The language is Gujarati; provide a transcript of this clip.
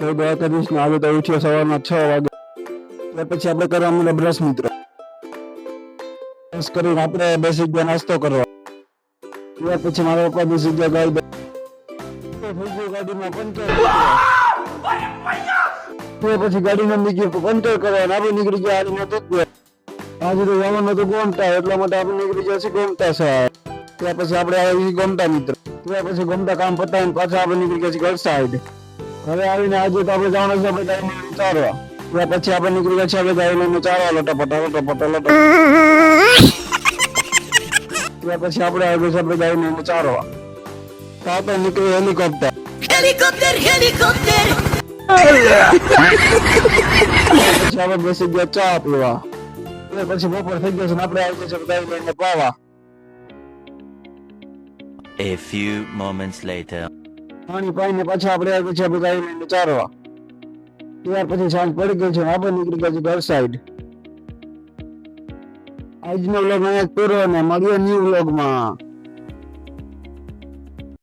જય દ્વારકાધીશ. આજે તો ઉઠ્યો સવારના 6 વાગે. ત્યાર પછી આપણે કરવા માંડ્યા બ્રશ મિત્રો. બ્રશ કરીને આપણે બેસી ગયા નાસ્તો કરવા. ત્યાર પછી મારા પપ્પા બેસી ગયા ગાડી ગાડીમાં પંચર. પછી ગાડીને પંચર કરવા આપણે નીકળી ગયા હારીમાં દૂધ. આજે તો જવાનું હતું ગોમટા, એટલા માટે આપણે નીકળી ગયા છીએ ગોમટા સાહેબ. ત્યાં પછી આપણે આવી ગોમટા મિત્ર. ત્યાં પછી ગોમટા કામ પતાવીને પાછા આપણે નીકળી ગયા છીએ ઘર સાઈડ. ઘરે આવીને આજે તો આપણે જવાનું છે આપણે ગાયને ચારવા. ત્યાં પછી આપણે નીકળી ગયા છીએ આપણે ગાયને ચારવા લટાપટા. ત્યાં પછી આપણે આવી આપણે ગાયને ચારવા. તો આપણે નીકળી હેલિકોપ્ટર. પછી આપણે બેસી ગયા ચા પીવા. પછી બપોર થઈ ગયો છે ને આપણે આવી જશે ગાય લઈને પાવા. A few moments later. પાણી પાઈને પાછા આપણે આવી છે આપણે ગાય લઈને ચારવા. ત્યાર પછી સાંજ પડી ગઈ છે આપણે નીકળી ગયા છે ઘર સાઈડ. આજનો વ્લોગ અહીંયા પૂરો ને મળીએ ન્યુ વ્લોગમાં.